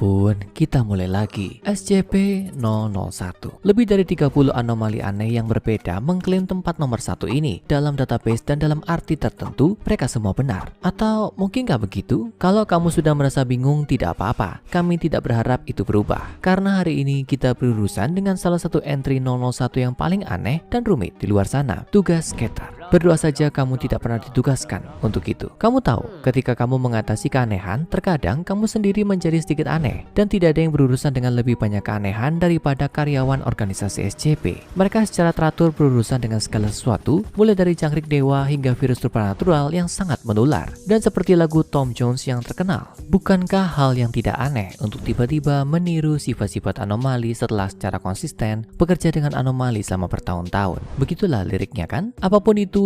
pun, kita mulai lagi. SCP-001. Lebih dari 30 anomali aneh yang berbeda mengklaim tempat nomor 1 ini dalam database, dan dalam arti tertentu mereka semua benar. Atau mungkin gak begitu? Kalau kamu sudah merasa bingung, tidak apa-apa. Kami tidak berharap itu berubah. Karena hari ini kita berurusan dengan salah satu entry 001 yang paling aneh dan rumit di luar sana. Tugas scatter. Berdoa saja kamu tidak pernah ditugaskan untuk itu. Kamu tahu, ketika kamu mengatasi keanehan, terkadang kamu sendiri menjadi sedikit aneh, dan tidak ada yang berurusan dengan lebih banyak keanehan daripada karyawan organisasi SCP. Mereka secara teratur berurusan dengan segala sesuatu, mulai dari jangkrik dewa hingga virus supernatural yang sangat menular. Dan seperti lagu Tom Jones yang terkenal, bukankah hal yang tidak aneh untuk tiba-tiba meniru sifat-sifat anomali setelah secara konsisten bekerja dengan anomali selama bertahun-tahun? Begitulah liriknya kan? Apapun itu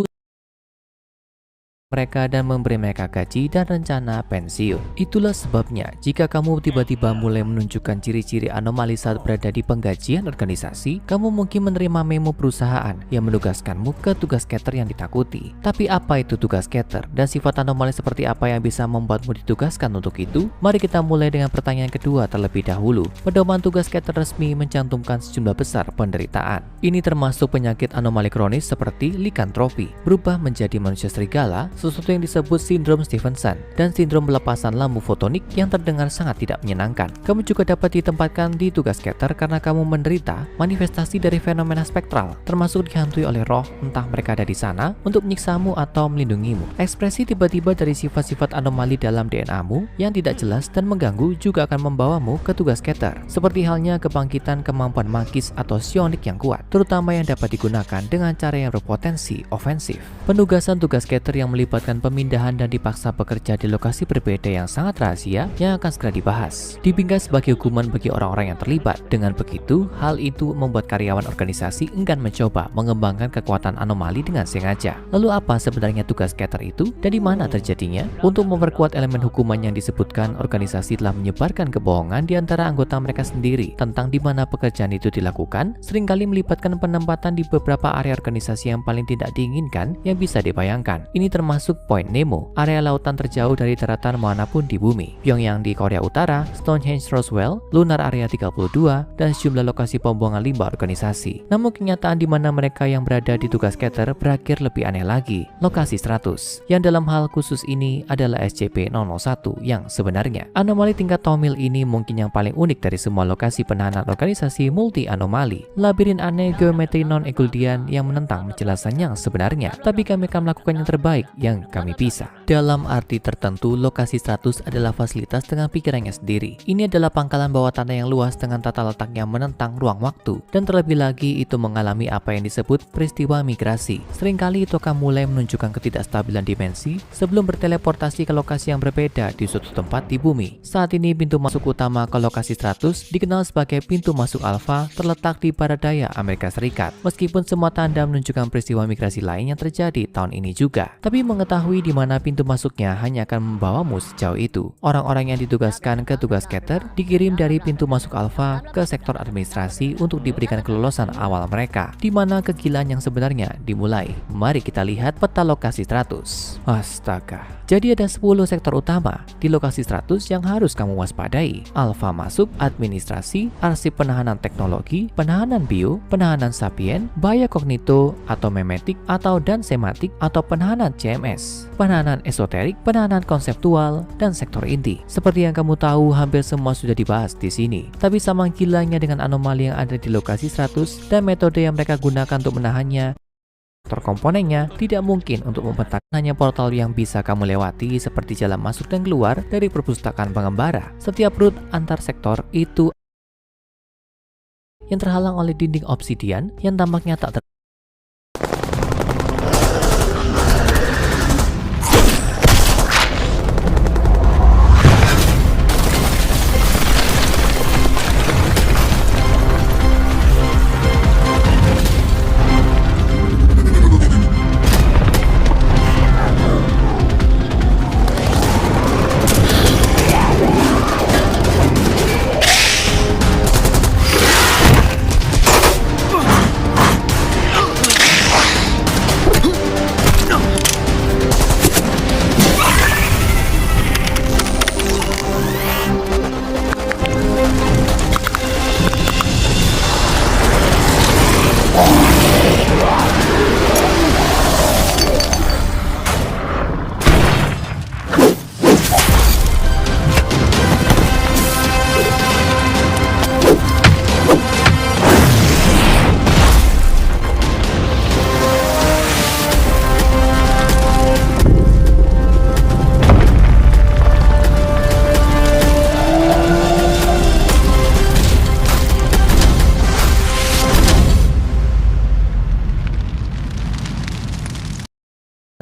mereka dan memberi mereka gaji dan rencana pensiun. Itulah sebabnya jika kamu tiba-tiba mulai menunjukkan ciri-ciri anomali saat berada di penggajian organisasi, kamu mungkin menerima memo perusahaan yang menugaskanmu ke tugas scatter yang ditakuti. Tapi apa itu tugas scatter dan sifat anomali seperti apa yang bisa membuatmu ditugaskan untuk itu? Mari kita mulai dengan pertanyaan kedua terlebih dahulu. Pedoman tugas scatter resmi mencantumkan sejumlah besar penderitaan. Ini termasuk penyakit anomali kronis seperti likantropi, berubah menjadi manusia serigala, sesuatu yang disebut sindrom Stevenson, dan sindrom pelepasan lampu fotonik yang terdengar sangat tidak menyenangkan. Kamu juga dapat ditempatkan di tugas scatter karena kamu menderita manifestasi dari fenomena spektral, termasuk dihantui oleh roh, entah mereka ada di sana untuk menyiksamu atau melindungimu. Ekspresi tiba-tiba dari sifat-sifat anomali dalam DNA-mu yang tidak jelas dan mengganggu juga akan membawamu ke tugas scatter, seperti halnya kebangkitan kemampuan magis atau psionik yang kuat, terutama yang dapat digunakan dengan cara yang berpotensi ofensif. Penugasan tugas scatter yang melibatkan pemindahan dan dipaksa bekerja di lokasi berbeda yang sangat rahasia yang akan segera dibahas, dibingkai sebagai hukuman bagi orang-orang yang terlibat. Dengan begitu, hal itu membuat karyawan organisasi enggan mencoba mengembangkan kekuatan anomali dengan sengaja. Lalu apa sebenarnya tugas scatter itu dan di mana terjadinya? Untuk memperkuat elemen hukuman yang disebutkan, organisasi telah menyebarkan kebohongan di antara anggota mereka sendiri tentang di mana pekerjaan itu dilakukan, seringkali melibatkan penempatan di beberapa area organisasi yang paling tidak diinginkan yang bisa dibayangkan. Ini termasuk Point Nemo, area lautan terjauh dari daratan manapun di bumi, Pyongyang di Korea Utara, Stonehenge Roswell, Lunar Area 32, dan sejumlah lokasi pembuangan limbah organisasi. Namun kenyataan di mana mereka yang berada di tugas scatter berakhir lebih aneh lagi. Lokasi 100, yang dalam hal khusus ini adalah SCP-001 yang sebenarnya. Anomali tingkat Tomil ini mungkin yang paling unik dari semua lokasi penahanan organisasi multi anomali. Labirin aneh geometri non-Euclidean yang menentang penjelasan yang sebenarnya, tapi kami akan melakukan yang terbaik yang kami bisa. Dalam arti tertentu, lokasi 100 adalah fasilitas dengan pikirannya sendiri. Ini adalah pangkalan bawah tanah yang luas dengan tata letak yang menentang ruang waktu, dan terlebih lagi itu mengalami apa yang disebut peristiwa migrasi. Seringkali itu akan mulai menunjukkan ketidakstabilan dimensi sebelum berteleportasi ke lokasi yang berbeda di suatu tempat di bumi. Saat ini pintu masuk utama ke lokasi 100 dikenal sebagai pintu masuk Alpha, terletak di barat daya Amerika Serikat. Meskipun semua tanda menunjukkan peristiwa migrasi lain yang terjadi tahun ini juga, tapi mengetahui di mana pintu masuknya hanya akan membawamu sejauh itu. Orang-orang yang ditugaskan ke tugas scatter dikirim dari pintu masuk Alpha ke sektor administrasi untuk diberikan kelolosan awal mereka, di mana kegilaan yang sebenarnya dimulai. Mari kita lihat peta lokasi 100. Astaga. Jadi ada 10 sektor utama di lokasi 100 yang harus kamu waspadai. Alpha masuk administrasi, arsip penahanan teknologi, penahanan bio, penahanan sapien, bahaya kognito atau memetik atau dan sematik atau penahanan CMS, penahanan esoterik, penahanan konseptual, dan sektor inti. Seperti yang kamu tahu, hampir semua sudah dibahas di sini. Tapi sama gilanya dengan anomali yang ada di lokasi 100 dan metode yang mereka gunakan untuk menahannya, komponennya tidak mungkin untuk memetakan hanya portal yang bisa kamu lewati seperti jalan masuk dan keluar dari perpustakaan pengembara. Setiap rute antar sektor itu yang terhalang oleh dinding obsidian yang tampaknya tak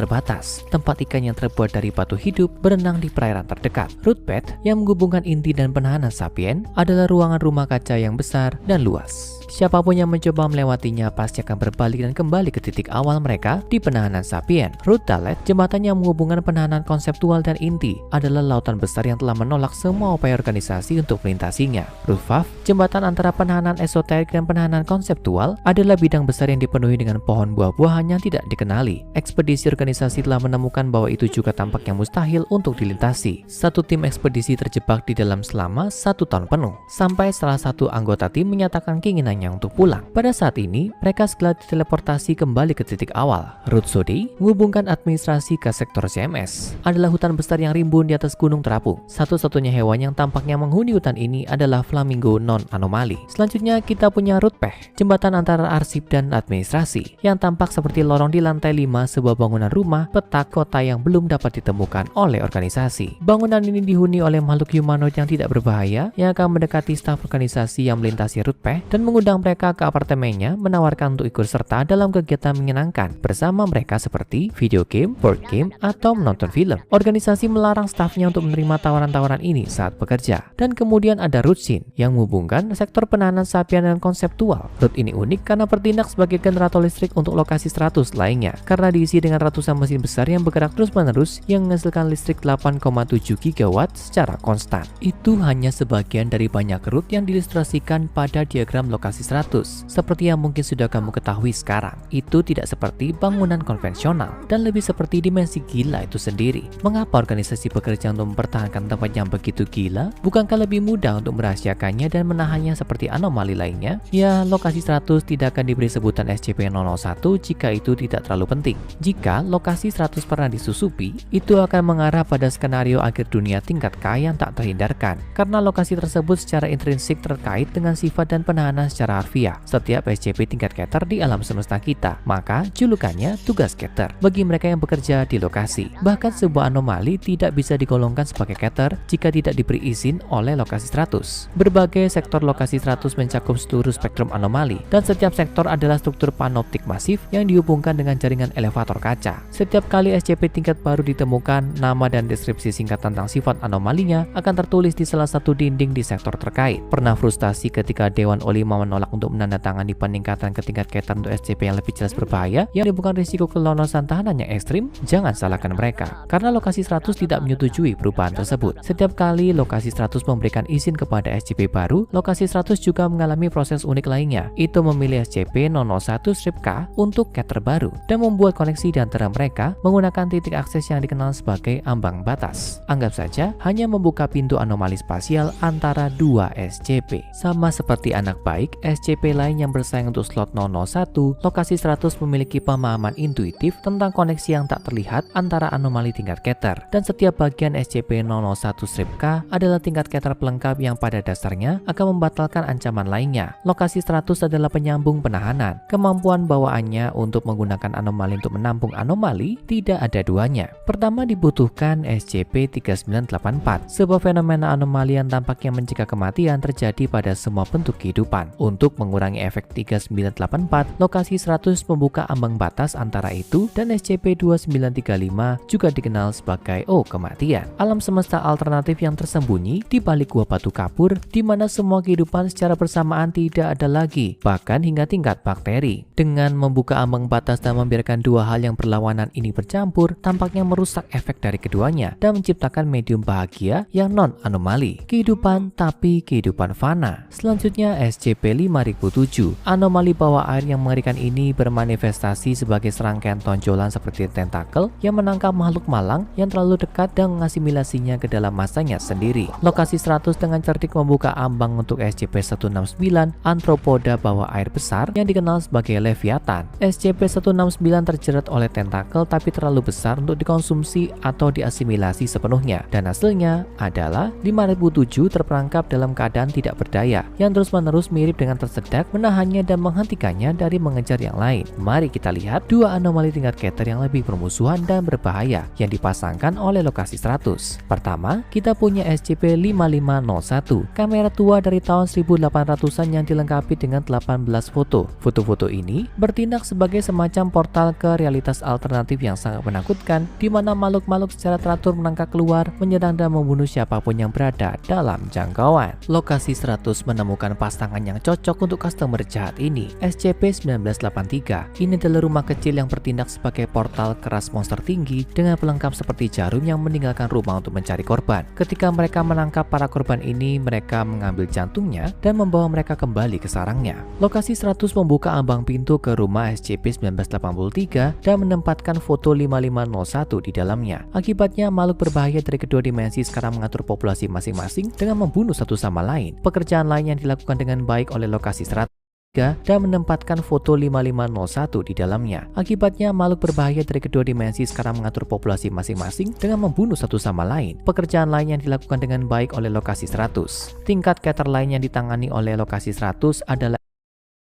terbatas. Tempat ikan yang terbuat dari batu hidup berenang di perairan terdekat. Root bed yang menghubungkan inti dan penahanan sapien adalah ruangan rumah kaca yang besar dan luas. Siapapun yang mencoba melewatinya pasti akan berbalik dan kembali ke titik awal mereka di penahanan sapien. Root Dalet, jembatan yang menghubungkan penahanan konseptual dan inti, adalah lautan besar yang telah menolak semua upaya organisasi untuk melintasinya. Root Valve, jembatan antara penahanan esoterik dan penahanan konseptual, adalah bidang besar yang dipenuhi dengan pohon buah-buahan yang tidak dikenali. Ekspedisi organisasi telah menemukan bahwa itu juga tampaknya mustahil untuk dilintasi. Satu tim ekspedisi terjebak di dalam selama 1 tahun penuh, sampai salah satu anggota tim menyatakan keinginannya untuk pulang. Pada saat ini, mereka segera diteleportasi kembali ke titik awal. Root Sodi menghubungkan administrasi ke sektor CMS. Adalah hutan besar yang rimbun di atas gunung terapung. Satu-satunya hewan yang tampaknya menghuni hutan ini adalah flamingo non-anomali. Selanjutnya kita punya Root Peh, jembatan antara arsip dan administrasi, yang tampak seperti lorong di lantai 5 sebuah bangunan rumah peta kota yang belum dapat ditemukan oleh organisasi. Bangunan ini dihuni oleh makhluk humanoid yang tidak berbahaya yang akan mendekati staf organisasi yang melintasi Root Peh dan mengundang mereka ke apartemennya, menawarkan untuk ikut serta dalam kegiatan menyenangkan bersama mereka seperti video game, board game, atau menonton film. Organisasi melarang stafnya untuk menerima tawaran-tawaran ini saat bekerja. Dan kemudian ada Root Shin yang menghubungkan sektor penahanan sapien dan konseptual. Root ini unik karena bertindak sebagai generator listrik untuk lokasi 100 lainnya, karena diisi dengan ratusan mesin besar yang bergerak terus-menerus yang menghasilkan listrik 8,7 gigawatt secara konstan. Itu hanya sebagian dari banyak root yang diilustrasikan pada diagram lokasi 100. Seperti yang mungkin sudah kamu ketahui sekarang, itu tidak seperti bangunan konvensional dan lebih seperti dimensi gila itu sendiri. Mengapa organisasi bekerja untuk mempertahankan tempat yang begitu gila? Bukankah lebih mudah untuk merahasiakannya dan menahannya seperti anomali lainnya? Ya, lokasi 100 tidak akan diberi sebutan SCP-001 jika itu tidak terlalu penting. Jika lokasi 100 pernah disusupi, itu akan mengarah pada skenario akhir dunia tingkat K yang tak terhindarkan, karena lokasi tersebut secara intrinsik terkait dengan sifat dan penahanan secara harfiah setiap SCP tingkat Keter di alam semesta kita. Maka julukannya tugas Keter bagi mereka yang bekerja di lokasi. Bahkan sebuah anomali tidak bisa digolongkan sebagai Keter jika tidak diberi izin oleh lokasi 100. Berbagai sektor lokasi 100 mencakup seluruh spektrum anomali, dan setiap sektor adalah struktur panoptik masif yang dihubungkan dengan jaringan elevator kaca. Setiap kali SCP tingkat baru ditemukan, nama dan deskripsi singkat tentang sifat anomalinya akan tertulis di salah satu dinding di sektor terkait. Pernah frustasi ketika Dewan Olima menolak untuk menandatangani peningkatan ke tingkat Keter untuk SCP yang lebih jelas berbahaya yang bukan risiko kelolosan tahanan yang ekstrim? Jangan salahkan mereka, karena lokasi 100 tidak menyetujui perubahan tersebut. Setiap kali lokasi 100 memberikan izin kepada SCP baru, lokasi 100 juga mengalami proses unik lainnya, itu memilih SCP-001-K untuk Keter baru dan membuat koneksi di antara mereka menggunakan titik akses yang dikenal sebagai ambang batas. Anggap saja hanya membuka pintu anomali spasial antara dua SCP. Sama seperti anak baik, SCP lain yang bersaing untuk slot 001, lokasi 100 memiliki pemahaman intuitif tentang koneksi yang tak terlihat antara anomali tingkat Keter, dan setiap bagian SCP-001-K adalah tingkat Keter pelengkap yang pada dasarnya akan membatalkan ancaman lainnya. Lokasi 100 adalah penyambung penahanan. Kemampuan bawaannya untuk menggunakan anomali untuk menampung anomali tidak ada duanya. Pertama dibutuhkan SCP-3984, sebuah fenomena anomali yang tampaknya mencegah kematian terjadi pada semua bentuk kehidupan. Untuk mengurangi efek 3984, lokasi 100 membuka ambang batas antara itu dan SCP-2935, juga dikenal sebagai kematian. Alam semesta alternatif yang tersembunyi di balik gua batu kapur, di mana semua kehidupan secara bersamaan tidak ada lagi, bahkan hingga tingkat bakteri. Dengan membuka ambang batas dan membiarkan dua hal yang berlawanan ini bercampur, tampaknya merusak efek dari keduanya dan menciptakan medium bahagia yang non-anomali. Kehidupan tapi kehidupan fana. Selanjutnya SCP-5007. Anomali bawah air yang mengerikan ini bermanifestasi sebagai serangkaian tonjolan seperti tentakel yang menangkap makhluk malang yang terlalu dekat dan mengasimilasinya ke dalam masanya sendiri. Lokasi 100 dengan cerdik membuka ambang untuk SCP-169, antropoda bawah air besar yang dikenal sebagai Leviathan. SCP-169 terjerat oleh tentakel tapi terlalu besar untuk dikonsumsi atau diasimilasi sepenuhnya, dan hasilnya adalah 5007 terperangkap dalam keadaan tidak berdaya yang terus-menerus mirip dengan dengan tersedak, menahannya dan menghentikannya dari mengejar yang lain. Mari kita lihat dua anomali tingkat Keter yang lebih bermusuhan dan berbahaya yang dipasangkan oleh lokasi 100. Pertama, kita punya SCP-5501, kamera tua dari tahun 1800-an yang dilengkapi dengan 18 foto. Foto-foto ini bertindak sebagai semacam portal ke realitas alternatif yang sangat menakutkan, di mana makhluk-makhluk secara teratur menangkap keluar, menyerang dan membunuh siapapun yang berada dalam jangkauan. Lokasi 100 menemukan pasangan yang cocok untuk customer jahat ini, SCP-1983. Ini adalah rumah kecil yang bertindak sebagai portal keras monster tinggi dengan pelengkap seperti jarum yang meninggalkan rumah untuk mencari korban. Ketika mereka menangkap para korban ini, mereka mengambil jantungnya dan membawa mereka kembali ke sarangnya. Lokasi 100 membuka ambang pintu ke rumah SCP-1983 dan menempatkan foto 5501 di dalamnya. Akibatnya, makhluk berbahaya dari kedua dimensi sekarang mengatur populasi masing-masing dengan membunuh satu sama lain. Pekerjaan lain yang dilakukan dengan baik oleh lokasi 100 dan menempatkan foto 5501 di dalamnya. Akibatnya, makhluk berbahaya dari kedua dimensi sekarang mengatur populasi masing-masing dengan membunuh satu sama lain. Pekerjaan lain yang dilakukan dengan baik oleh lokasi 100. Tingkat Keter lain yang ditangani oleh lokasi 100 adalah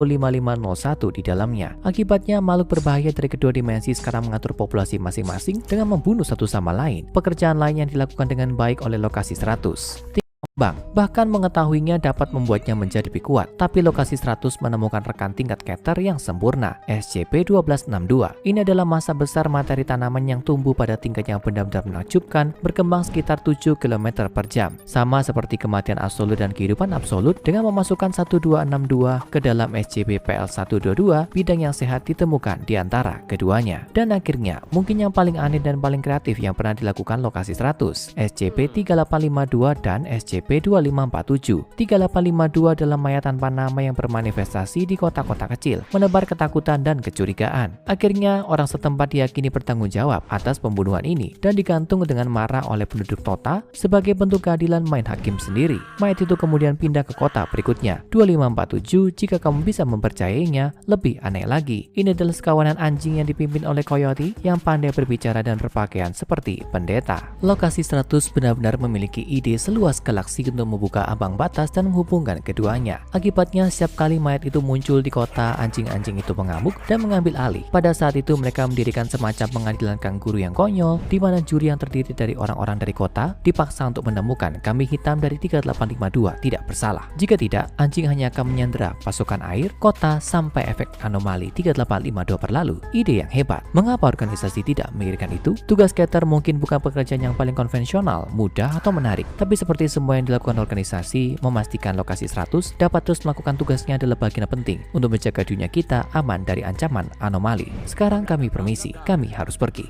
5501 di dalamnya. Akibatnya, makhluk berbahaya dari kedua dimensi sekarang mengatur populasi masing-masing dengan membunuh satu sama lain. Pekerjaan lain yang dilakukan dengan baik oleh lokasi 100. Bahkan mengetahuinya dapat membuatnya menjadi lebih kuat. Tapi lokasi 100 menemukan rekan tingkat Keter yang sempurna, SCP-1262. Ini adalah massa besar materi tanaman yang tumbuh pada tingkat yang benar-benar menakjubkan, berkembang sekitar 7 km per jam. Sama seperti kematian absolut dan kehidupan absolut, dengan memasukkan 1262 ke dalam SCP-PL122, bidang yang sehat ditemukan di antara keduanya. Dan akhirnya, mungkin yang paling aneh dan paling kreatif yang pernah dilakukan lokasi 100, SCP-3852 dan SCP-2547. 3852 adalah mayat tanpa nama yang bermanifestasi di kota-kota kecil, menebar ketakutan dan kecurigaan. Akhirnya, orang setempat diyakini bertanggung jawab atas pembunuhan ini dan digantung dengan marah oleh penduduk Tota sebagai bentuk keadilan main hakim sendiri. Mayat itu kemudian pindah ke kota berikutnya, 2547, jika kamu bisa mempercayainya. Lebih aneh lagi, ini adalah sekawanan anjing yang dipimpin oleh Coyote yang pandai berbicara dan berpakaian seperti pendeta. Lokasi 100 benar-benar memiliki ide seluas galaksi untuk membuka ambang batas dan menghubungkan keduanya. Akibatnya, setiap kali mayat itu muncul di kota, anjing-anjing itu mengamuk dan mengambil alih. Pada saat itu, mereka mendirikan semacam pengadilan kangguru yang konyol, di mana juri yang terdiri dari orang-orang dari kota dipaksa untuk menemukan kambing hitam dari 3852 tidak bersalah. Jika tidak, anjing hanya akan menyandera pasukan air, kota, sampai efek anomali 3852 berlalu. Ide yang hebat. Mengapa organisasi tidak memikirkan itu? Tugas Keter mungkin bukan pekerjaan yang paling konvensional, mudah, atau menarik, tapi seperti semua yang dilakukan organisasi, memastikan lokasi 100 dapat terus melakukan tugasnya adalah bagian penting untuk menjaga dunia kita aman dari ancaman anomali. Sekarang kami permisi, kami harus pergi.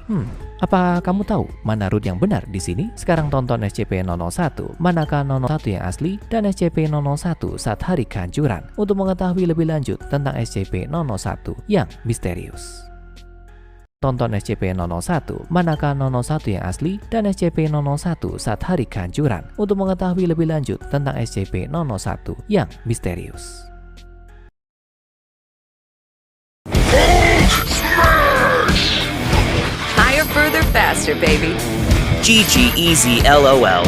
Apa kamu tahu mana root yang benar di sini? Sekarang tonton SCP-001, manakah 001 yang asli dan SCP-001 saat hari kehancuran untuk mengetahui lebih lanjut tentang SCP-001 yang misterius. Tonton SCP-001, manakah 001 yang asli dan SCP-001 saat hari kehancuran untuk mengetahui lebih lanjut tentang SCP-001 yang misterius. Higher, further, faster, baby. GG easy LOL.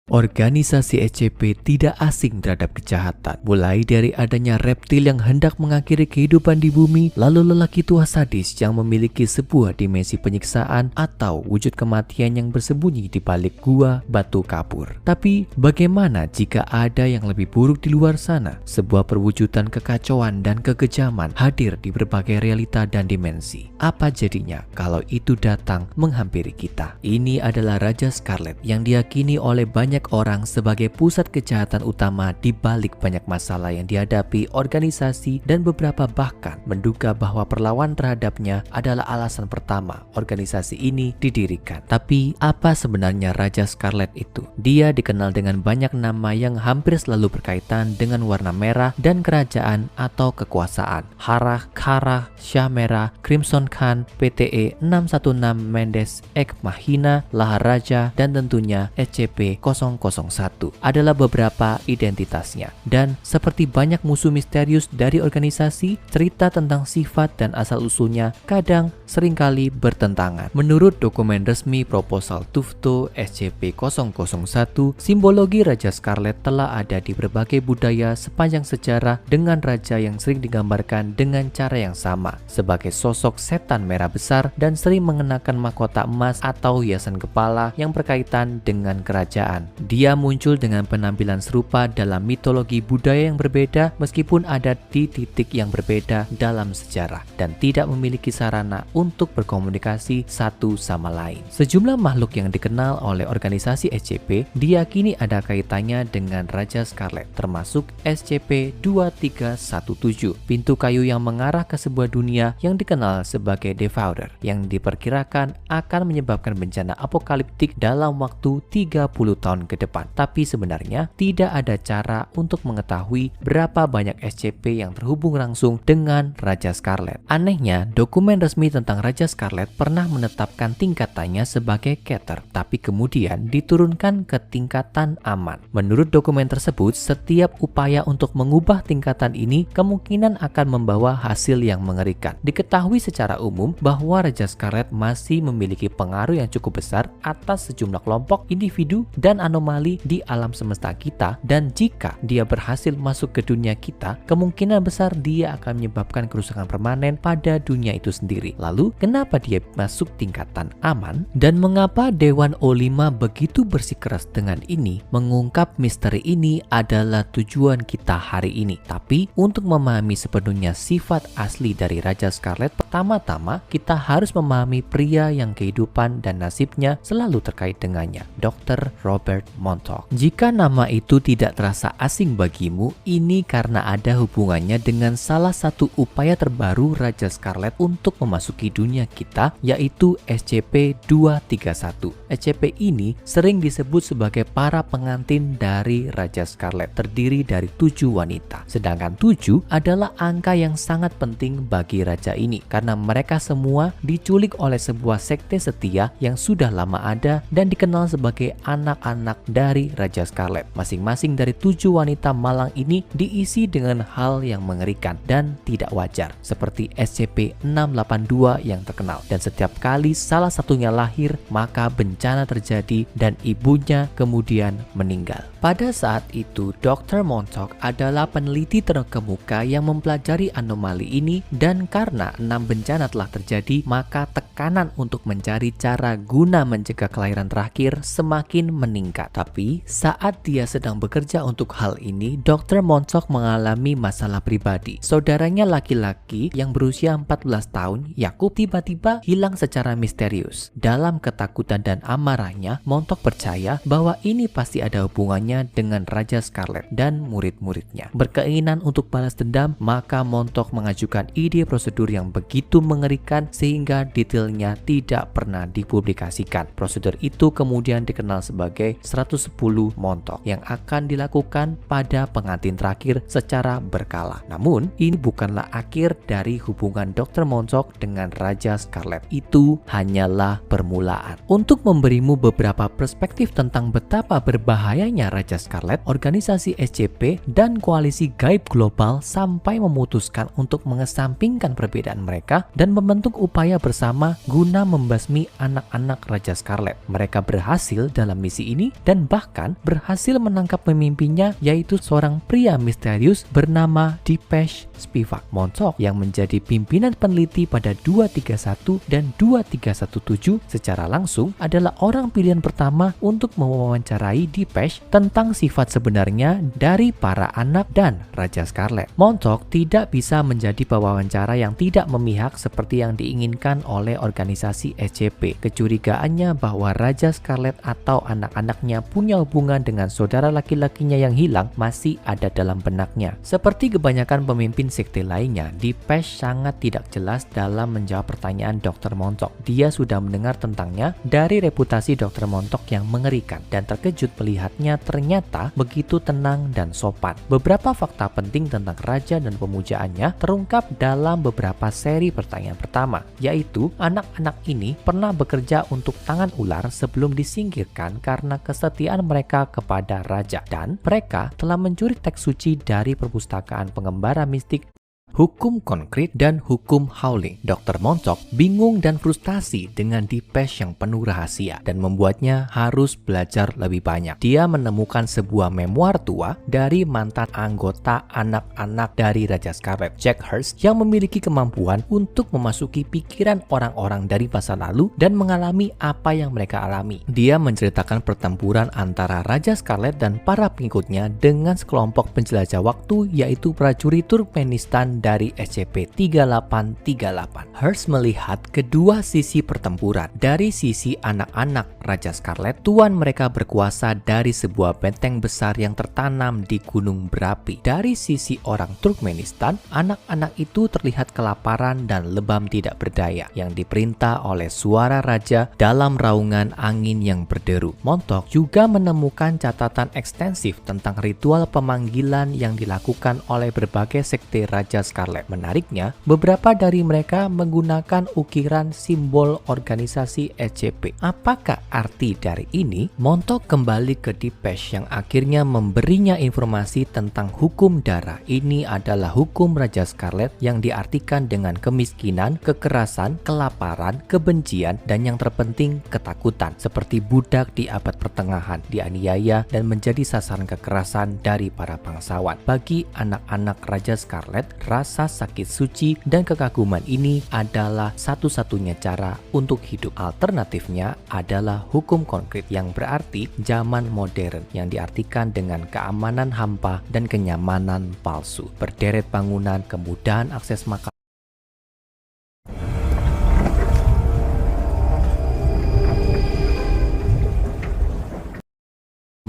Organisasi SCP tidak asing terhadap kejahatan, mulai dari adanya reptil yang hendak mengakhiri kehidupan di bumi, lalu lelaki tua sadis yang memiliki sebuah dimensi penyiksaan, atau wujud kematian yang bersembunyi di balik gua batu kapur. Tapi bagaimana jika ada yang lebih buruk di luar sana? Sebuah perwujudan kekacauan dan kekejaman hadir di berbagai realita dan dimensi. Apa jadinya kalau itu datang menghampiri kita? Ini adalah Raja Scarlet yang diyakini oleh banyak orang sebagai pusat kejahatan utama di balik banyak masalah yang dihadapi organisasi, dan beberapa bahkan menduga bahwa perlawan terhadapnya adalah alasan pertama organisasi ini didirikan. Tapi apa sebenarnya Raja Scarlet itu? Dia dikenal dengan banyak nama yang hampir selalu berkaitan dengan warna merah dan kerajaan atau kekuasaan. Harah, Kharah, Shah Merah, Crimson Khan, PTE 616 Mendes, Ek Mahina, Laharaja, dan tentunya SCP-0 SCP-001 adalah beberapa identitasnya. Dan seperti banyak musuh misterius dari organisasi, cerita tentang sifat dan asal-usulnya kadang seringkali bertentangan. Menurut dokumen resmi proposal Tufto SCP-001, simbologi Raja Scarlet telah ada di berbagai budaya sepanjang sejarah, dengan raja yang sering digambarkan dengan cara yang sama, sebagai sosok setan merah besar dan sering mengenakan mahkota emas atau hiasan kepala yang berkaitan dengan kerajaan. Dia muncul dengan penampilan serupa dalam mitologi budaya yang berbeda, meskipun ada di titik yang berbeda dalam sejarah dan tidak memiliki sarana untuk berkomunikasi satu sama lain. Sejumlah makhluk yang dikenal oleh organisasi SCP diyakini ada kaitannya dengan Raja Scarlet, termasuk SCP-2317, pintu kayu yang mengarah ke sebuah dunia yang dikenal sebagai Devourer, yang diperkirakan akan menyebabkan bencana apokaliptik dalam waktu 30 tahun ke depan. Tapi sebenarnya tidak ada cara untuk mengetahui berapa banyak SCP yang terhubung langsung dengan Raja Scarlet. Anehnya, dokumen resmi tentang Raja Scarlet pernah menetapkan tingkatannya sebagai Keter, tapi kemudian diturunkan ke tingkatan aman. Menurut dokumen tersebut, setiap upaya untuk mengubah tingkatan ini kemungkinan akan membawa hasil yang mengerikan. Diketahui secara umum bahwa Raja Scarlet masih memiliki pengaruh yang cukup besar atas sejumlah kelompok, individu, dan anomali di alam semesta kita, dan jika dia berhasil masuk ke dunia kita, kemungkinan besar dia akan menyebabkan kerusakan permanen pada dunia itu sendiri. Lalu, kenapa dia masuk tingkatan aman? Dan mengapa Dewan O5 begitu bersikeras dengan ini? Mengungkap misteri ini adalah tujuan kita hari ini. Tapi, untuk memahami sepenuhnya sifat asli dari Raja Scarlet, pertama-tama kita harus memahami pria yang kehidupan dan nasibnya selalu terkait dengannya, Dr. Robert Montauk. Jika nama itu tidak terasa asing bagimu, ini karena ada hubungannya dengan salah satu upaya terbaru Raja Scarlet untuk memasuki dunia kita, yaitu SCP-231. SCP ini sering disebut sebagai para pengantin dari Raja Scarlet, terdiri dari 7 wanita. Sedangkan 7 adalah angka yang sangat penting bagi raja ini, karena mereka semua diculik oleh sebuah sekte setia yang sudah lama ada dan dikenal sebagai anak-anak dari Raja Scarlet. Masing-masing dari 7 wanita malang ini diisi dengan hal yang mengerikan dan tidak wajar, seperti SCP-682 yang terkenal. Dan setiap kali salah satunya lahir, maka bencana terjadi dan ibunya kemudian meninggal. Pada saat itu, Dr. Montauk adalah peneliti terkemuka yang mempelajari anomali ini, dan karena 6 bencana telah terjadi, maka tekanan untuk mencari cara guna mencegah kelahiran terakhir semakin meningkat. Tapi saat dia sedang bekerja untuk hal ini, Dr. Montauk mengalami masalah pribadi. Saudaranya laki-laki yang berusia 14 tahun, Yakub, tiba-tiba hilang secara misterius. Dalam ketakutan dan amarahnya, Montauk percaya bahwa ini pasti ada hubungannya dengan Raja Scarlet dan murid-muridnya. Berkeinginan untuk balas dendam, maka Montauk mengajukan ide prosedur yang begitu mengerikan sehingga detailnya tidak pernah dipublikasikan. Prosedur itu kemudian dikenal sebagai 110 Montauk yang akan dilakukan pada pengantin terakhir secara berkala. Namun, ini bukanlah akhir dari hubungan Dr. Montauk dengan Raja Scarlet. Itu hanyalah permulaan. Untuk memberimu beberapa perspektif tentang betapa berbahayanya Raja Scarlet, organisasi SCP dan koalisi gaib global sampai memutuskan untuk mengesampingkan perbedaan mereka dan membentuk upaya bersama guna membasmi anak-anak Raja Scarlet. Mereka berhasil dalam misi ini dan bahkan berhasil menangkap pemimpinnya, yaitu seorang pria misterius bernama Dipesh Spivak. Montauk yang menjadi pimpinan peneliti pada 231 dan 2317 secara langsung adalah orang pilihan pertama untuk mewawancarai Dipesh tentang sifat sebenarnya dari para anak dan Raja Scarlet. Montauk tidak bisa menjadi pewawancara yang tidak memihak seperti yang diinginkan oleh organisasi SCP. Kecurigaannya bahwa Raja Scarlet atau anak-anaknya punya hubungan dengan saudara laki-lakinya yang hilang masih ada dalam benaknya. Seperti kebanyakan pemimpin sekte lainnya, Dipesh sangat tidak jelas dalam menjawab pertanyaan Dr. Montauk. Dia sudah mendengar tentangnya dari reputasi Dr. Montauk yang mengerikan dan terkejut melihatnya ternyata begitu tenang dan sopan. Beberapa fakta penting tentang raja dan pemujaannya terungkap dalam beberapa seri pertanyaan pertama, yaitu anak-anak ini pernah bekerja untuk tangan ular sebelum disingkirkan karena kesetiaan mereka kepada raja, dan mereka telah mencuri teks suci dari perpustakaan pengembara mistik, hukum konkret, dan hukum Howling. Dr. Montauk bingung dan frustasi dengan Dipesh yang penuh rahasia dan membuatnya harus belajar lebih banyak. Dia menemukan sebuah memoir tua dari mantan anggota anak-anak dari Raja Scarlet, Jack Hurst, yang memiliki kemampuan untuk memasuki pikiran orang-orang dari masa lalu dan mengalami apa yang mereka alami. Dia menceritakan pertempuran antara Raja Scarlet dan para pengikutnya dengan sekelompok penjelajah waktu, yaitu prajurit Turkmenistan dari SCP-3838. Hurst melihat kedua sisi pertempuran. Dari sisi anak-anak Raja Scarlet, tuan mereka berkuasa dari sebuah benteng besar yang tertanam di gunung berapi. Dari sisi orang Turkmenistan, anak-anak itu terlihat kelaparan dan lebam tidak berdaya yang diperintah oleh suara raja dalam raungan angin yang berderu. Montauk juga menemukan catatan ekstensif tentang ritual pemanggilan yang dilakukan oleh berbagai sekte Raja Scarlet. Menariknya, beberapa dari mereka menggunakan ukiran simbol organisasi SCP. Apakah arti dari ini? Montauk kembali ke Dipesh yang akhirnya memberinya informasi tentang hukum darah. Ini adalah hukum Raja Scarlet yang diartikan dengan kemiskinan, kekerasan, kelaparan, kebencian, dan yang terpenting ketakutan. Seperti budak di abad pertengahan, dianiaya dan menjadi sasaran kekerasan dari para bangsawan. Bagi anak-anak Raja Scarlet, rasa sakit suci dan kekaguman ini adalah satu-satunya cara untuk hidup. Alternatifnya adalah hukum konkret yang berarti zaman modern yang diartikan dengan keamanan hampa dan kenyamanan palsu. Berderet bangunan, kemudahan akses makanan,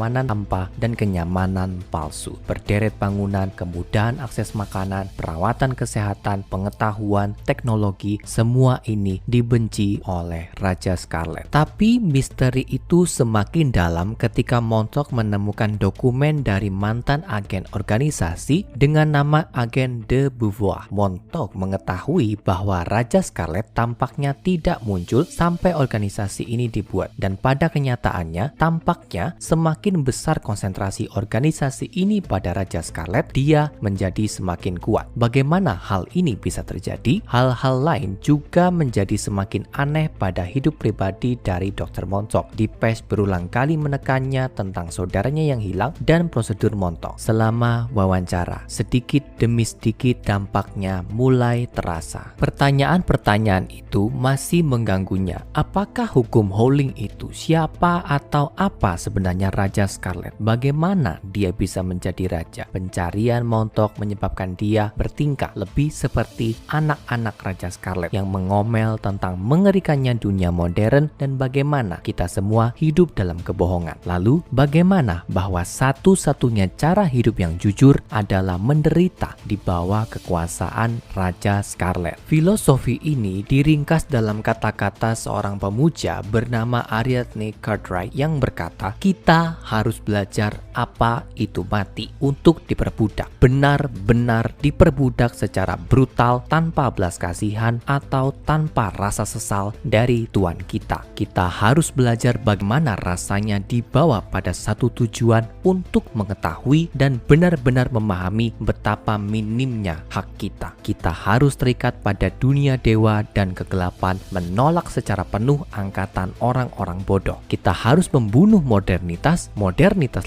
hampa dan kenyamanan palsu. Berderet bangunan, kemudahan akses makanan, perawatan kesehatan, pengetahuan, teknologi, semua ini dibenci oleh Raja Scarlet. Tapi misteri itu semakin dalam ketika Montauk menemukan dokumen dari mantan agen organisasi dengan nama agen de Beauvoir. Montauk mengetahui bahwa Raja Scarlet tampaknya tidak muncul sampai organisasi ini dibuat, dan pada kenyataannya tampaknya semakin besar konsentrasi organisasi ini pada Raja Scarlet, dia menjadi semakin kuat. Bagaimana hal ini bisa terjadi? Hal-hal lain juga menjadi semakin aneh pada hidup pribadi dari Dr. Montauk. Dipesh berulang kali menekannya tentang saudaranya yang hilang dan prosedur Montauk. Selama wawancara, sedikit demi sedikit dampaknya mulai terasa. Pertanyaan-pertanyaan itu masih mengganggunya. Apakah hukum Howling itu? Siapa atau apa sebenarnya Raja Scarlet? Bagaimana dia bisa menjadi raja? Pencarian Montauk menyebabkan dia bertingkah lebih seperti anak-anak Raja Scarlet yang mengomel tentang mengerikannya dunia modern dan bagaimana kita semua hidup dalam kebohongan. Lalu bagaimana bahwa satu-satunya cara hidup yang jujur adalah menderita di bawah kekuasaan Raja Scarlet. Filosofi ini diringkas dalam kata-kata seorang pemuja bernama Ariadne Cartwright yang berkata, kita harus belajar apa itu mati untuk diperbudak. Benar-benar diperbudak secara brutal tanpa belas kasihan atau tanpa rasa sesal dari Tuhan kita. Kita harus belajar bagaimana rasanya dibawa pada satu tujuan untuk mengetahui dan benar-benar memahami betapa minimnya hak kita. Kita harus terikat pada dunia dewa dan kegelapan, menolak secara penuh angkatan orang-orang bodoh. Kita harus membunuh modernitas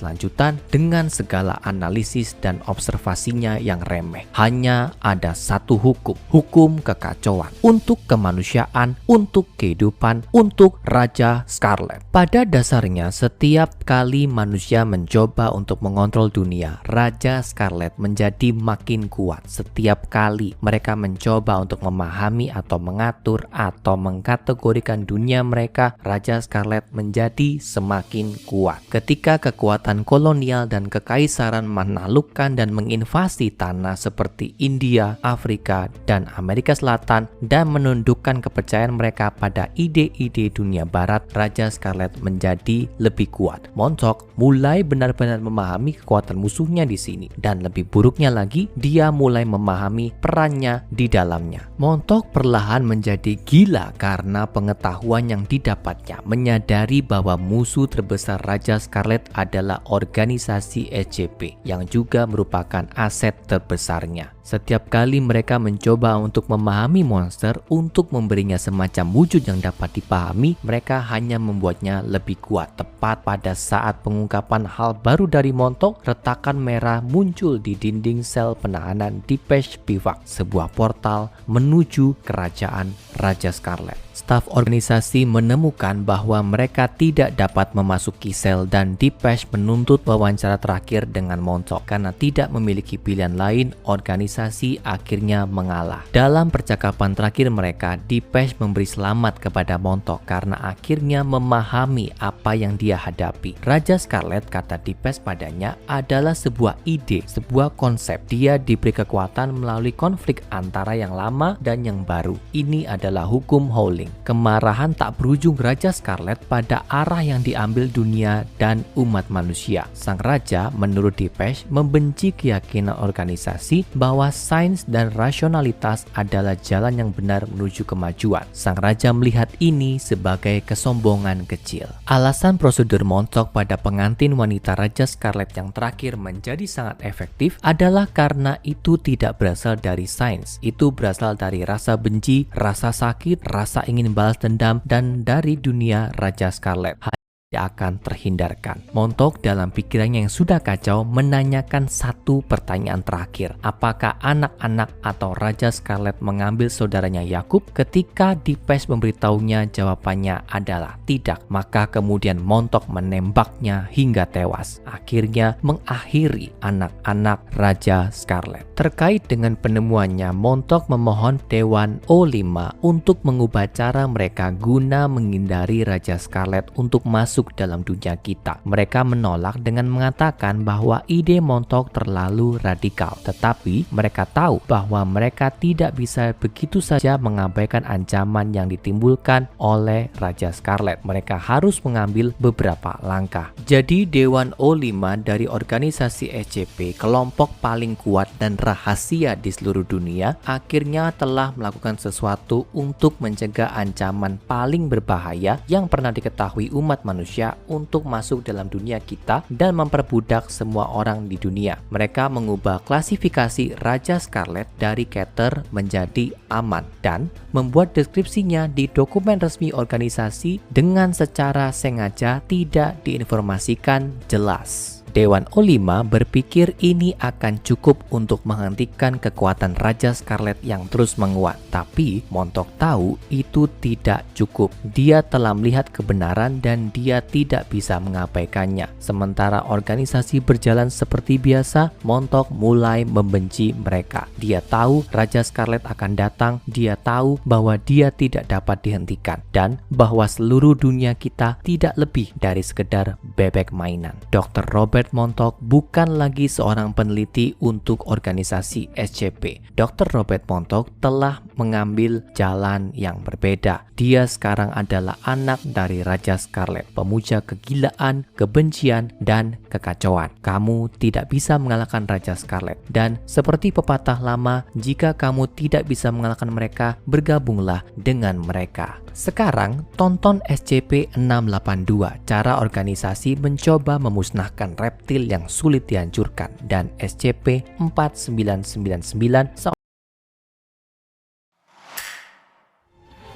lanjutan dengan segala analisis dan observasinya yang remeh. Hanya ada satu hukum, hukum kekacauan untuk kemanusiaan, untuk kehidupan, untuk Raja Scarlet. Pada dasarnya, setiap kali manusia mencoba untuk mengontrol dunia, Raja Scarlet menjadi makin kuat. Setiap kali mereka mencoba untuk memahami atau mengatur atau mengkategorikan dunia mereka, Raja Scarlet menjadi semakin kuat. Ketika ketika kekuatan kolonial dan kekaisaran menaklukkan dan menginvasi tanah seperti India, Afrika, dan Amerika Selatan dan menundukkan kepercayaan mereka pada ide-ide dunia barat, Raja Scarlet menjadi lebih kuat. Montauk mulai benar-benar memahami kekuatan musuhnya di sini, dan lebih buruknya lagi, dia mulai memahami perannya di dalamnya. Montauk perlahan menjadi gila karena pengetahuan yang didapatnya, menyadari bahwa musuh terbesar Raja Scarlet adalah organisasi SCP yang juga merupakan aset terbesarnya. Setiap kali mereka mencoba untuk memahami monster untuk memberinya semacam wujud yang dapat dipahami, mereka hanya membuatnya lebih kuat. Tepat pada saat pengungkapan hal baru dari Montauk, retakan merah muncul di dinding sel penahanan di Pesh Bivak, sebuah portal menuju kerajaan Raja Scarlet. Staf organisasi menemukan bahwa mereka tidak dapat memasuki sel dan Depeche menuntut wawancara terakhir dengan Montauk. Karena tidak memiliki pilihan lain, organisasi akhirnya mengalah. Dalam percakapan terakhir mereka, Depeche memberi selamat kepada Montauk karena akhirnya memahami apa yang dia hadapi. Raja Scarlet, kata Depeche padanya, adalah sebuah ide, sebuah konsep. Dia diberi kekuatan melalui konflik antara yang lama dan yang baru. Ini adalah hukum Howling. Kemarahan tak berujung Raja Scarlet pada arah yang diambil dunia dan umat manusia. Sang raja, menurut Depeche, membenci keyakinan organisasi bahwa sains dan rasionalitas adalah jalan yang benar menuju kemajuan. Sang raja melihat ini sebagai kesombongan kecil. Alasan prosedur Montauk pada pengantin wanita Raja Scarlet yang terakhir menjadi sangat efektif adalah karena itu tidak berasal dari sains. Itu berasal dari rasa benci, rasa sakit, rasa ingin balas dendam, dan dari dunia Raja Scarlet akan terhindarkan. Montauk dalam pikirannya yang sudah kacau menanyakan satu pertanyaan terakhir. Apakah anak-anak atau Raja Scarlet mengambil saudaranya Yakub? Ketika Depeche memberitahunya jawabannya adalah tidak, maka kemudian Montauk menembaknya hingga tewas. Akhirnya mengakhiri anak-anak Raja Scarlet. Terkait dengan penemuannya, Montauk memohon Dewan O5 untuk mengubah cara mereka guna menghindari Raja Scarlet untuk masuk dalam dunia kita. Mereka menolak dengan mengatakan bahwa ide Montauk terlalu radikal, tetapi mereka tahu bahwa mereka tidak bisa begitu saja mengabaikan ancaman yang ditimbulkan oleh Raja Scarlet. Mereka harus mengambil beberapa langkah. Jadi Dewan O5 dari organisasi SCP, kelompok paling kuat dan rahasia di seluruh dunia, akhirnya telah melakukan sesuatu untuk mencegah ancaman paling berbahaya yang pernah diketahui umat manusia untuk masuk dalam dunia kita dan memperbudak semua orang di dunia. Mereka mengubah klasifikasi Raja Scarlet dari Keter menjadi aman dan membuat deskripsinya di dokumen resmi organisasi dengan secara sengaja tidak diinformasikan jelas. Dewan O5 berpikir ini akan cukup untuk menghentikan kekuatan Raja Scarlet yang terus menguat. Tapi Montauk tahu itu tidak cukup. Dia telah melihat kebenaran dan dia tidak bisa mengabaikannya. Sementara organisasi berjalan seperti biasa, Montauk mulai membenci mereka. Dia tahu Raja Scarlet akan datang, dia tahu bahwa dia tidak dapat dihentikan, dan bahwa seluruh dunia kita tidak lebih dari sekedar bebek mainan. Dr. Robert Montauk bukan lagi seorang peneliti untuk organisasi SCP. Dr. Robert Montauk telah mengambil jalan yang berbeda. Dia sekarang adalah anak dari Raja Scarlet, pemuja kegilaan, kebencian, dan kekacauan. Kamu tidak bisa mengalahkan Raja Scarlet, dan seperti pepatah lama, jika kamu tidak bisa mengalahkan mereka, bergabunglah dengan mereka. Sekarang tonton SCP-682, cara organisasi mencoba memusnahkan reptil yang sulit dihancurkan, dan SCP-4999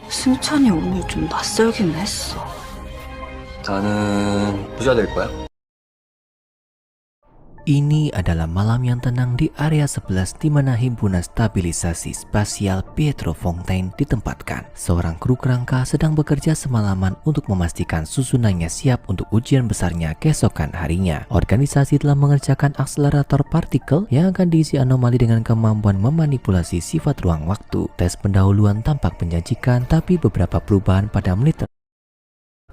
승찬이 오늘 좀 낯설긴 했어. 나는 부자 될 거야. Ini adalah malam yang tenang di area 11 di mana himpunan stabilisasi spasial Pietro Fontaine ditempatkan. Seorang kru kerangka sedang bekerja semalaman untuk memastikan susunannya siap untuk ujian besarnya keesokan harinya. Organisasi telah mengerjakan akselerator partikel yang akan diisi anomali dengan kemampuan memanipulasi sifat ruang waktu. Tes pendahuluan tampak menjanjikan, tapi beberapa perubahan pada menit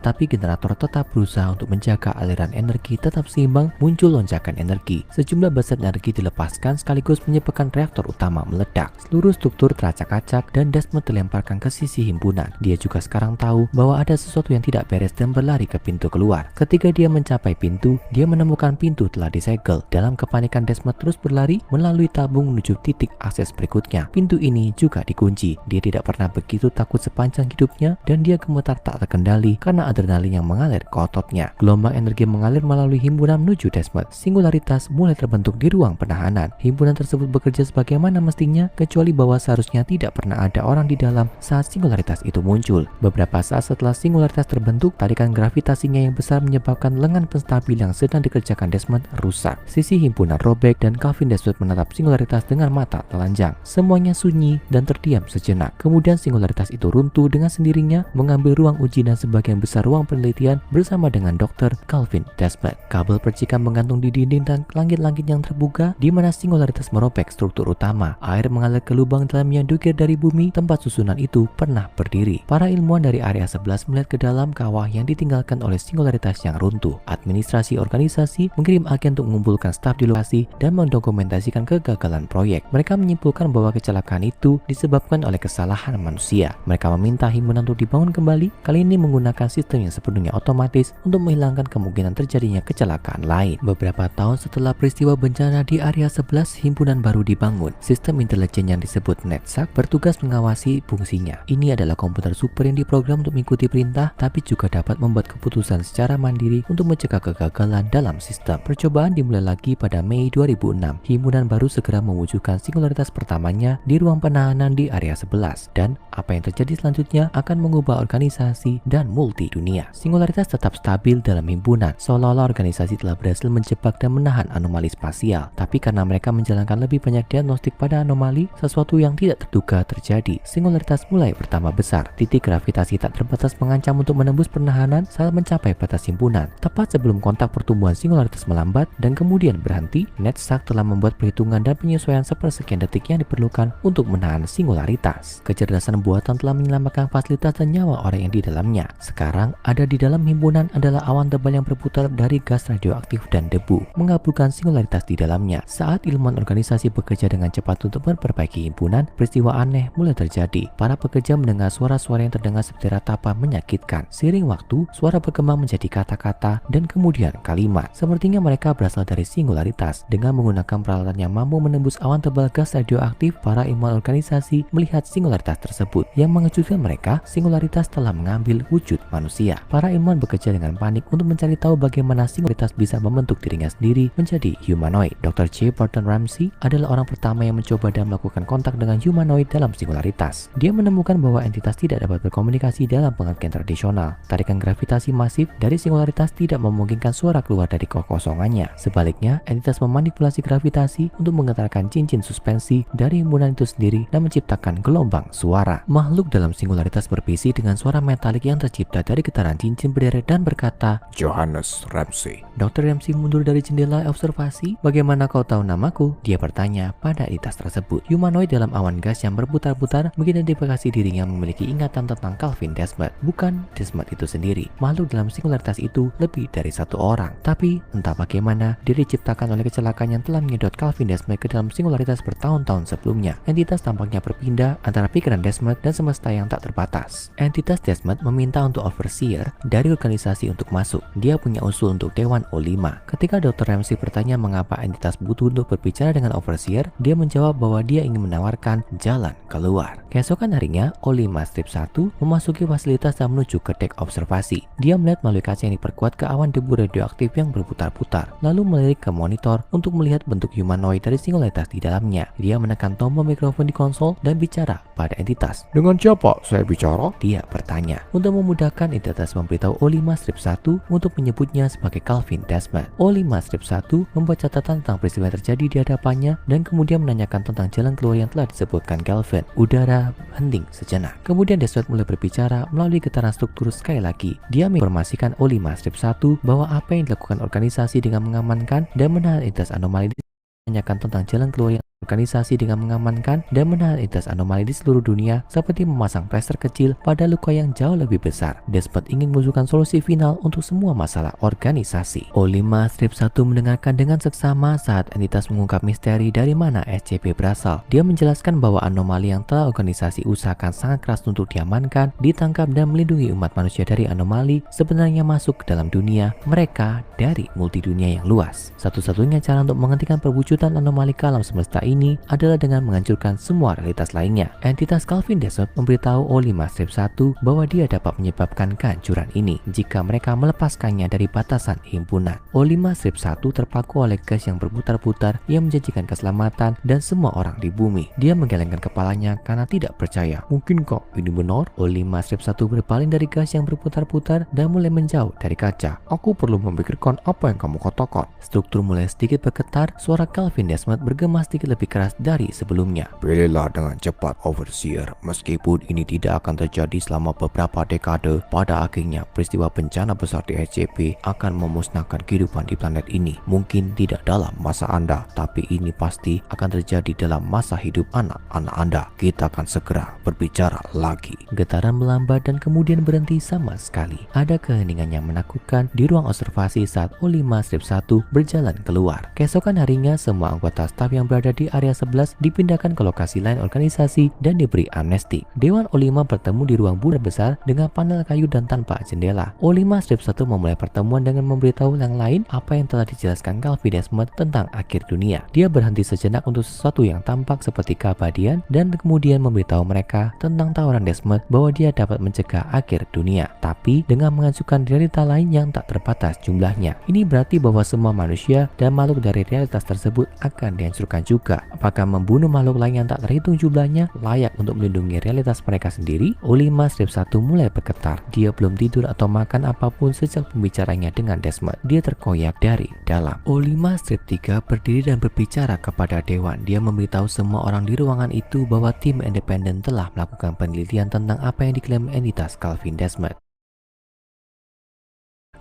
tapi generator tetap berusaha untuk menjaga aliran energi tetap seimbang. Muncul lonjakan energi. Sejumlah besar energi dilepaskan sekaligus menyebabkan reaktor utama meledak. Seluruh struktur teracak-acak dan Desmond dilemparkan ke sisi himpunan. Dia juga sekarang tahu bahwa ada sesuatu yang tidak beres dan berlari ke pintu keluar. Ketika dia mencapai pintu, dia menemukan pintu telah disegel. Dalam kepanikan, Desmond terus berlari melalui tabung menuju titik akses berikutnya. Pintu ini juga dikunci. Dia tidak pernah begitu takut sepanjang hidupnya dan dia gemetar tak terkendali karena adrenalin yang mengalir ke ototnya. Gelombang energi mengalir melalui himpunan menuju Desmond. Singularitas mulai terbentuk di ruang penahanan. Himpunan tersebut bekerja sebagaimana mestinya, kecuali bahwa seharusnya tidak pernah ada orang di dalam saat singularitas itu muncul. Beberapa saat setelah singularitas terbentuk, tarikan gravitasinya yang besar menyebabkan lengan penstabil yang sedang dikerjakan Desmond rusak. Sisi himpunan robek dan Calvin Desmond menatap singularitas dengan mata telanjang. Semuanya sunyi dan terdiam sejenak. Kemudian singularitas itu runtuh dengan sendirinya, mengambil ruang uji dan sebagian besar ruang penelitian bersama dengan Dr. Calvin Desmond. Kabel percikan menggantung di dinding dan langit-langit yang terbuka di mana singularitas merobek struktur utama. Air mengalir ke lubang dalam yang diukir dari bumi tempat susunan itu pernah berdiri. Para ilmuwan dari area 11 melihat ke dalam kawah yang ditinggalkan oleh singularitas yang runtuh. Administrasi organisasi mengirim agen untuk mengumpulkan staf di lokasi dan mendokumentasikan kegagalan proyek. Mereka menyimpulkan bahwa kecelakaan itu disebabkan oleh kesalahan manusia. Mereka meminta himpunan untuk dibangun kembali, kali ini menggunakan sistem yang sepenuhnya otomatis untuk menghilangkan kemungkinan terjadinya kecelakaan lain. Beberapa tahun setelah peristiwa bencana di area 11, himpunan baru dibangun. Sistem intelijen yang disebut NetSAC bertugas mengawasi fungsinya. Ini adalah komputer super yang diprogram untuk mengikuti perintah, tapi juga dapat membuat keputusan secara mandiri untuk mencegah kegagalan dalam sistem. Percobaan dimulai lagi pada Mei 2006. Himpunan baru segera mewujudkan singularitas pertamanya di ruang penahanan di area 11, dan apa yang terjadi selanjutnya akan mengubah organisasi dan multi dunia. Singularitas tetap stabil dalam himpunan, seolah-olah organisasi telah berhasil menjebak dan menahan anomali spasial. Tapi karena mereka menjalankan lebih banyak diagnostik pada anomali, sesuatu yang tidak terduga terjadi. Singularitas mulai bertambah besar. Titik gravitasi tak terbatas mengancam untuk menembus pernahanan saat mencapai batas himpunan. Tepat sebelum kontak pertumbuhan singularitas melambat dan kemudian berhenti, NetSAC telah membuat perhitungan dan penyesuaian sepersekian detik yang diperlukan untuk menahan singularitas. Kecerdasan buatan telah menyelamatkan fasilitas dan nyawa orang yang di dalamnya. Sekarang ada di dalam himpunan adalah awan tebal yang berputar dari gas radioaktif dan debu, mengabulkan singularitas di dalamnya. Saat ilmuwan organisasi bekerja dengan cepat untuk memperbaiki himpunan, peristiwa aneh mulai terjadi. Para pekerja mendengar suara-suara yang terdengar seperti ratapan menyakitkan. Seiring waktu, suara berkembang menjadi kata-kata dan kemudian kalimat. Sepertinya mereka berasal dari singularitas. Dengan menggunakan peralatan yang mampu menembus awan tebal gas radioaktif, para ilmuwan organisasi melihat singularitas tersebut. Yang mengejutkan mereka, singularitas telah mengambil wujud manusia. Para ilmuwan bekerja dengan panik untuk mencari tahu bagaimana singularitas bisa membentuk dirinya sendiri menjadi humanoid. Dr. J. Barton Ramsey adalah orang pertama yang mencoba dan melakukan kontak dengan humanoid dalam singularitas. Dia menemukan bahwa entitas tidak dapat berkomunikasi dalam pengertian tradisional. Tarikan gravitasi masif dari singularitas tidak memungkinkan suara keluar dari kekosongannya. Sebaliknya, entitas memanipulasi gravitasi untuk menggetarkan cincin suspensi dari himpunan itu sendiri dan menciptakan gelombang suara. Makhluk dalam singularitas berbisik dengan suara metalik yang tercipta dari getaran cincin berderet dan berkata, Johannes Ramsey. Dr. Ramsey mundur dari jendela observasi. Bagaimana kau tahu namaku? Dia bertanya pada entitas tersebut. Humanoid dalam awan gas yang berputar-putar mengidentifikasi dirinya memiliki ingatan tentang Calvin Desmond, bukan Desmond itu sendiri. Makhluk dalam singularitas itu lebih dari satu orang. Tapi entah bagaimana, dia diciptakan oleh kecelakaan yang telah menyedot Calvin Desmond ke dalam singularitas bertahun-tahun sebelumnya. Entitas tampaknya berpindah antara pikiran Desmond dan semesta yang tak terbatas. Entitas Desmond meminta untuk overseer dari organisasi untuk masuk. Dia punya usul untuk Dewan O5. Ketika Dr. Ramsey bertanya mengapa entitas butuh untuk berbicara dengan overseer, dia menjawab bahwa dia ingin menawarkan jalan keluar. Keesokan harinya, O5-1 memasuki fasilitas dan menuju ke dek observasi. Dia melihat melalui kaca yang diperkuat ke awan debu radioaktif yang berputar-putar, lalu melirik ke monitor untuk melihat bentuk humanoid dari singularitas di dalamnya. Dia menekan tombol mikrofon di konsol dan bicara pada entitas. Dengan siapa saya bicara? Dia bertanya. Untuk memudahkan, entitas memberitahu O5-1 untuk menyebutnya sebagai Calvin Desmond. O5-1 membuat catatan tentang peristiwa yang terjadi di hadapannya dan kemudian menanyakan tentang jalan keluar yang telah disebutkan Calvin. Udara hening sejenak. Kemudian Desmond mulai berbicara melalui getaran struktur sekali lagi. Dia menginformasikan O5-1 bahwa apa yang dilakukan organisasi dengan mengamankan dan menahan entitas anomali menanyakan tentang jalan keluar yang organisasi dengan mengamankan dan menahan entitas anomali di seluruh dunia seperti memasang tracer kecil pada luka yang jauh lebih besar. Desmond ingin mengusulkan solusi final untuk semua masalah organisasi. O5-1 mendengarkan dengan seksama saat entitas mengungkap misteri dari mana SCP berasal. Dia menjelaskan bahwa anomali yang telah organisasi usahakan sangat keras untuk diamankan, ditangkap dan melindungi umat manusia dari anomali sebenarnya masuk ke dalam dunia mereka dari multidunia yang luas. Satu-satunya cara untuk menghentikan perwujudan anomali ke alam semesta ini adalah dengan menghancurkan semua realitas lainnya. Entitas Calvin Desmond memberitahu O5-1 bahwa dia dapat menyebabkan kehancuran ini jika mereka melepaskannya dari batasan himpunan. O5-1 terpaku oleh gas yang berputar-putar yang menjanjikan keselamatan dan semua orang di bumi. Dia menggelengkan kepalanya karena tidak percaya. Mungkinkah ini benar? O5-1 berpaling dari gas yang berputar-putar dan mulai menjauh dari kaca. Aku perlu memikirkan apa yang kamu katakan. Struktur mulai sedikit bergetar, suara Calvin Desmond bergema sedikit lebih keras dari sebelumnya. Pilihlah dengan cepat, Overseer. Meskipun ini tidak akan terjadi selama beberapa dekade, pada akhirnya peristiwa bencana besar di SCP akan memusnahkan kehidupan di planet ini. Mungkin tidak dalam masa Anda, tapi ini pasti akan terjadi dalam masa hidup anak-anak Anda. Kita akan segera berbicara lagi. Getaran melambat dan kemudian berhenti sama sekali. Ada keheningan yang menakutkan di ruang observasi saat O5-1 berjalan keluar. Keesokan harinya, semua anggota staf yang berada di area 11 dipindahkan ke lokasi lain organisasi dan diberi amnesti. Dewan O5 bertemu di ruang bulat besar dengan panel kayu dan tanpa jendela. O5-1 memulai pertemuan dengan memberitahu yang lain apa yang telah dijelaskan Calvin Desmond tentang akhir dunia. Dia berhenti sejenak untuk sesuatu yang tampak seperti keabadian dan kemudian memberitahu mereka tentang tawaran Desmond bahwa dia dapat mencegah akhir dunia, tapi dengan mengajukan realita lain yang tak terbatas jumlahnya. Ini berarti bahwa semua manusia dan makhluk dari realitas tersebut akan dihancurkan juga. Apakah membunuh makhluk lain yang tak terhitung jumlahnya layak untuk melindungi realitas mereka sendiri? O5-1 mulai bergetar. Dia belum tidur atau makan apapun sejak pembicaranya dengan Desmond. Dia terkoyak dari dalam. O5-3 berdiri dan berbicara kepada Dewan. Dia memberitahu semua orang di ruangan itu bahwa tim independen telah melakukan penelitian tentang apa yang diklaim entitas Calvin Desmond.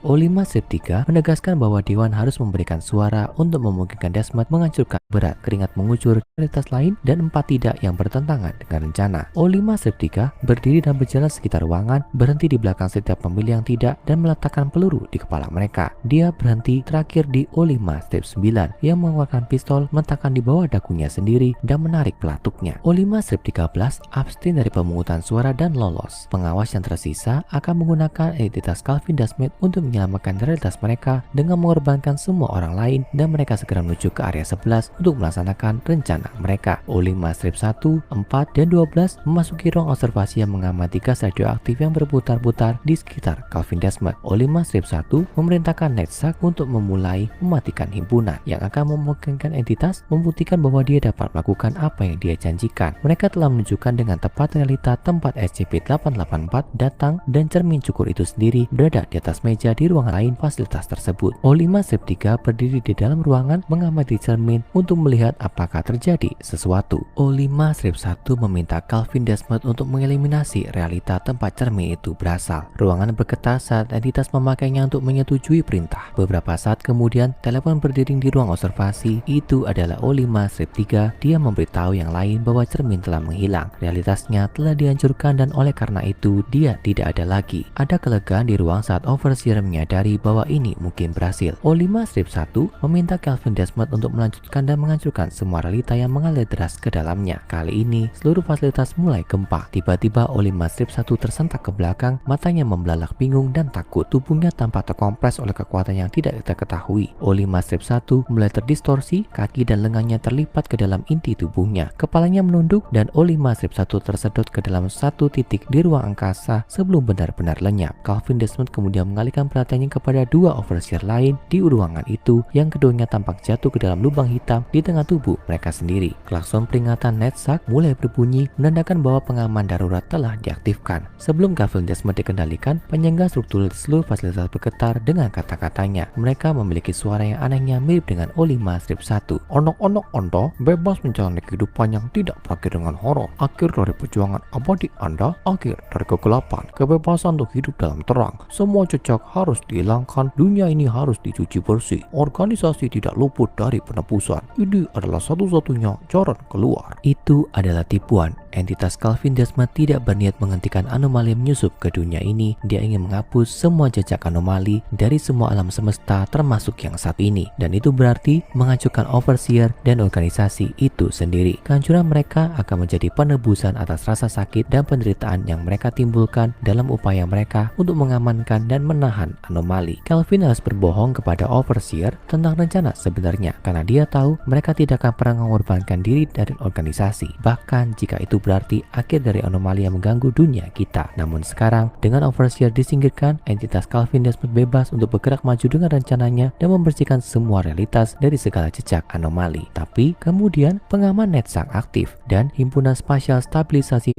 O5-3 menegaskan bahwa Dewan harus memberikan suara untuk memungkinkan Desmond menghancurkan berat, keringat mengucur, realitas lain, dan 4 tidak yang bertentangan dengan rencana. O5-3 berdiri dan berjalan sekitar ruangan, berhenti di belakang setiap pemilih yang tidak, dan meletakkan peluru di kepala mereka. Dia berhenti terakhir di O5-9 yang mengeluarkan pistol, meletakkan di bawah dagunya sendiri, dan menarik pelatuknya. O5-13 abstain dari pemungutan suara dan lolos. Pengawas yang tersisa akan menggunakan identitas Calvin Desmond untuk menyelamatkan realitas mereka dengan mengorbankan semua orang lain, dan mereka segera menuju ke area 11 untuk melaksanakan rencana mereka. O5-1, 4, dan 12 memasuki ruang observasi yang mengamati gas radioaktif yang berputar-putar di sekitar Calvin Desmond. O5-1 memerintahkan NetSac untuk memulai mematikan himpunan yang akan memungkinkan entitas membuktikan bahwa dia dapat melakukan apa yang dia janjikan. Mereka telah menunjukkan dengan tepat realita tempat SCP-884 datang, dan cermin cukur itu sendiri berada di atas meja di ruangan lain fasilitas tersebut. O5-3 berdiri di dalam ruangan mengamati cermin untuk melihat apakah terjadi sesuatu. O5-1 meminta Calvin Desmond untuk mengeliminasi realita tempat cermin itu berasal. Ruangan bergetar saat entitas memakainya untuk menyetujui perintah. Beberapa saat kemudian, telepon berdering di ruang observasi. Itu adalah O5-3. Dia memberitahu yang lain bahwa cermin telah menghilang. Realitasnya telah dihancurkan dan oleh karena itu dia tidak ada lagi. Ada kelegaan di ruang saat Overseer menyadari bahwa ini mungkin berhasil. O5-1 meminta Calvin Desmond untuk melanjutkan dan menghancurkan semua realita yang mengalir deras ke dalamnya. Kali ini, seluruh fasilitas mulai gempa. Tiba-tiba O5-1 tersentak ke belakang, matanya membelalak bingung dan takut. Tubuhnya tampak terkompres oleh kekuatan yang tidak kita ketahui. O5-1 mulai terdistorsi, kaki dan lengannya terlipat ke dalam inti tubuhnya. Kepalanya menunduk dan O5-1 tersedot ke dalam satu titik di ruang angkasa sebelum benar-benar lenyap. Calvin Desmond kemudian mengalihkan perhatiannya kepada dua overseer lain di ruangan itu yang keduanya tampak jatuh ke dalam lubang hitam di tengah tubuh mereka sendiri. Klakson peringatan NetSac mulai berbunyi menandakan bahwa pengaman darurat telah diaktifkan. Sebelum Calvin Desmond dikendalikan, penyangga struktur di seluruh fasilitas bergetar dengan kata-katanya. Mereka memiliki suara yang anehnya mirip dengan O5-1. Onok-onok onto bebas menjalani kehidupan yang tidak berakhir dengan horor. Akhir dari perjuangan abadi Anda, akhir dari kegelapan, kebebasan untuk hidup dalam terang. Semua jejak harus harus dihilangkan, dunia ini harus dicuci bersih, organisasi tidak luput dari penebusan. Ini adalah satu-satunya jalan keluar. Itu adalah tipuan. Entitas Calvin Desmet tidak berniat menghentikan anomali menyusup ke dunia ini. Dia ingin menghapus semua jejak anomali dari semua alam semesta termasuk yang saat ini. Dan itu berarti menghancurkan Overseer dan organisasi itu sendiri. Kehancuran mereka akan menjadi penebusan atas rasa sakit dan penderitaan yang mereka timbulkan dalam upaya mereka untuk mengamankan dan menahan anomali. Calvin harus berbohong kepada Overseer tentang rencana sebenarnya karena dia tahu mereka tidak akan pernah mengorbankan diri dari organisasi. Bahkan jika itu berarti akhir dari anomali yang mengganggu dunia kita. Namun sekarang dengan Overseer disingkirkan, entitas Calvin Desmet bebas untuk bergerak maju dengan rencananya dan membersihkan semua realitas dari segala jejak anomali. Tapi kemudian pengaman NetSac aktif dan himpunan spasial stabilisasi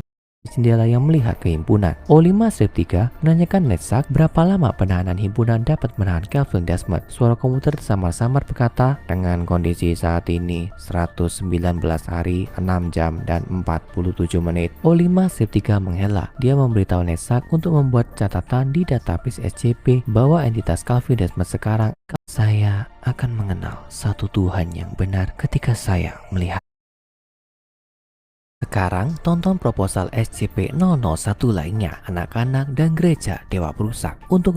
jendela yang melihat ke himpunan. O5-3 menanyakan NetSac berapa lama penahanan himpunan dapat menahan Calvin Desmet. Suara komputer samar-samar berkata, dengan kondisi saat ini 119 hari, 6 jam dan 47 menit. O5-3 menghela. Dia memberitahu NetSac untuk membuat catatan di database SCP bahwa entitas Calvin Desmet sekarang, saya akan mengenal satu Tuhan yang benar ketika saya melihat. Sekarang tonton proposal SCP-001 lainnya, anak-anak dan gereja Dewa Perusak. Untuk